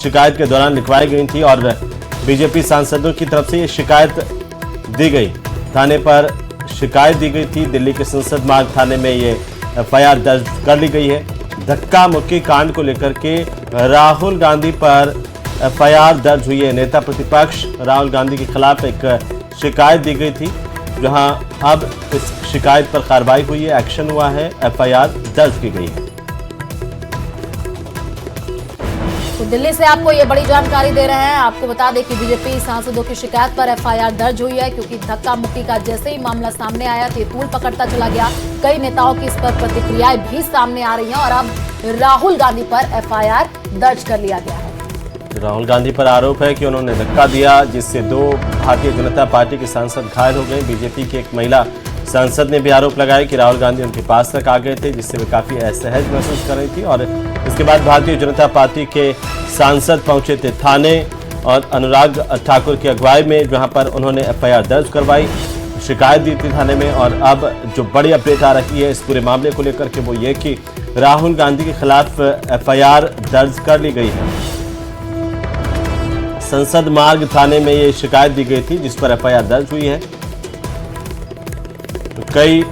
शिकायत के दौरान लिखवाई गई थी और बीजेपी सांसदों की तरफ से ये शिकायत दी गई। थाने पर शिकायत दी गई थी। दिल्ली के संसद मार्ग थाने में ये एफआईआर दर्ज कर ली गई है। धक्का मुक्की कांड को लेकर के राहुल गांधी पर एफआईआर दर्ज हुई है। नेता प्रतिपक्ष राहुल गांधी के खिलाफ एक शिकायत दी गई थी, जहां अब इस शिकायत पर कार्रवाई हुई है, एक्शन हुआ है, एफआईआर दर्ज की गई है। तो दिल्ली से आपको ये बड़ी जानकारी दे रहे हैं। आपको बता दें कि बीजेपी सांसदों की शिकायत पर एफआईआर दर्ज हुई है, क्योंकि धक्का मुक्की का जैसे ही मामला सामने आया तो तूल पकड़ता चला गया। कई नेताओं की इस पर प्रतिक्रियाएं भी सामने आ रही हैं और अब राहुल गांधी पर एफआईआर दर्ज कर लिया गया है। राहुल गांधी पर आरोप है कि उन्होंने धक्का दिया, जिससे 2 भारतीय जनता पार्टी के सांसद घायल हो गए। बीजेपी की एक महिला सांसद ने भी आरोप लगाया कि राहुल गांधी उनके पास तक आ गए थे, जिससे वे काफी असहज महसूस कर रही थी। और इसके बाद भारतीय जनता पार्टी के सांसद पहुंचे थे थाने और अनुराग ठाकुर की अगुवाई में, जहां पर उन्होंने एफआईआर दर्ज करवाई, शिकायत दी थी थाने में। और अब जो बड़ी अपडेट आ रही है इस पूरे मामले को लेकर के वो ये कि राहुल गांधी के खिलाफ एफआईआर दर्ज कर ली गई है। संसद मार्ग थाने में ये शिकायत दी गई थी, जिस पर एफआईआर दर्ज हुई है। कई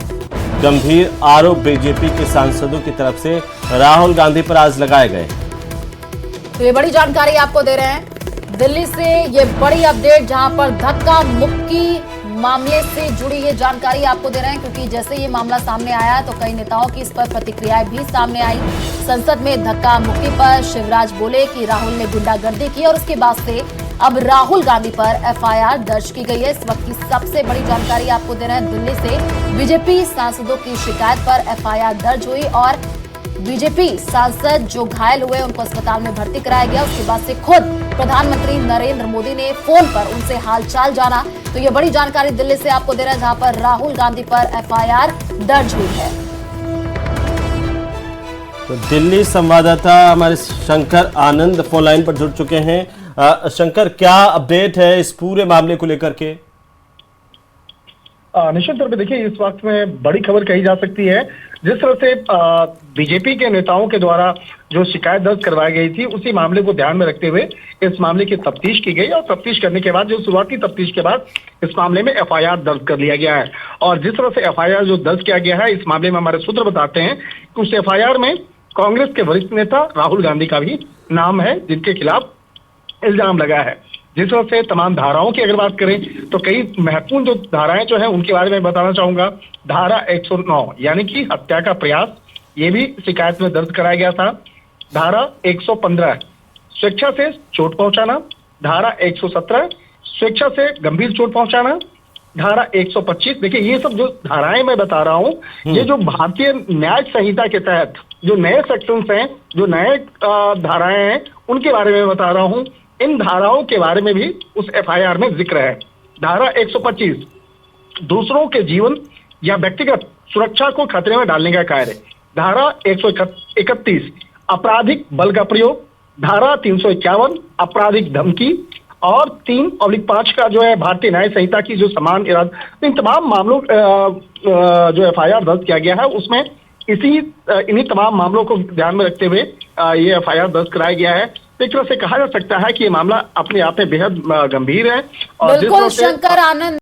गंभीर आरोप बीजेपी के सांसदों की तरफ से राहुल गांधी पर आज लगाए गए। तो ये बड़ी जानकारी आपको दे रहे हैं दिल्ली से, ये बड़ी अपडेट जहां पर धक्का मुक्की मामले से जुड़ी ये जानकारी आपको दे रहे हैं, क्योंकि जैसे ये मामला सामने आया तो कई नेताओं की इस पर प्रतिक्रियाएं भी सामने आई। संसद में धक्का मुक्की पर शिवराज बोले कि राहुल ने गुंडागर्दी की और उसके बाद से अब राहुल गांधी पर एफआईआर दर्ज की गई है। इस वक्त की सबसे बड़ी जानकारी आपको दे रहे हैं दिल्ली से, बीजेपी सांसदों की शिकायत पर एफआईआर दर्ज हुई और बीजेपी सांसद जो घायल हुए उनको अस्पताल में भर्ती कराया गया। उसके बाद से खुद प्रधानमंत्री नरेंद्र मोदी ने फोन पर उनसे हालचाल जाना। तो ये बड़ी जानकारी दिल्ली से आपको दे रहे हैं, जहां पर राहुल गांधी पर एफआईआर दर्ज हुई है। तो दिल्ली संवाददाता हमारे शंकर आनंद फोन लाइन पर जुड़ चुके हैं। शंकर, क्या अपडेट है इस पूरे मामले को लेकर के? निश्चित तौर पे देखिए, इस वक्त में बड़ी खबर कही जा सकती है। जिस तरह से बीजेपी के नेताओं के द्वारा जो शिकायत दर्ज करवाई गई थी, उसी मामले को ध्यान में रखते हुए इस मामले की तफ्तीश की गई और तफ्तीश करने के बाद, जो शुरुआती तफ्तीश के बाद इस मामले में एफआईआर दर्ज कर लिया गया है। और जिस तरह से एफआईआर जो दर्ज किया गया है, इस मामले में हमारे सूत्र बताते हैं कि उस एफआईआर में कांग्रेस के वरिष्ठ नेता राहुल गांधी का भी नाम है, जिनके खिलाफ इल्जाम लगा है। जिस तरह से तमाम धाराओं की अगर बात करें तो कई महत्वपूर्ण जो धाराएं जो है उनके बारे में बताना चाहूंगा। धारा 109 यानी कि हत्या का प्रयास, ये भी शिकायत में दर्ज कराया गया था। धारा 115 स्वेच्छा से चोट पहुंचाना। धारा 117 स्वेच्छा से गंभीर चोट पहुंचाना। धारा 125, देखिए ये सब जो धाराएं मैं बता रहा हूँ, ये जो भारतीय न्याय संहिता के तहत जो नए सेक्शंस हैं, जो नए धाराएं हैं, उनके बारे में बता रहा हूँ। इन धाराओं के बारे में भी उस एफआईआर में जिक्र है। धारा 125 दूसरों के जीवन या व्यक्तिगत सुरक्षा को खतरे में डालने का कार्य। धारा 131 आपराधिक बल का प्रयोग। धारा 351 आपराधिक धमकी और 3/5 का जो है भारतीय न्याय संहिता की जो समान इरादा। इन तमाम मामलों जो एफआईआर दर्ज किया गया है, उसमें इन्हीं तमाम मामलों को ध्यान में रखते हुए ये एफआईआर दर्ज कराया गया है। एक तरह से कहा जा सकता है कि ये मामला अपने आप में बेहद गंभीर है। और बिल्कुल शंकर आनंद।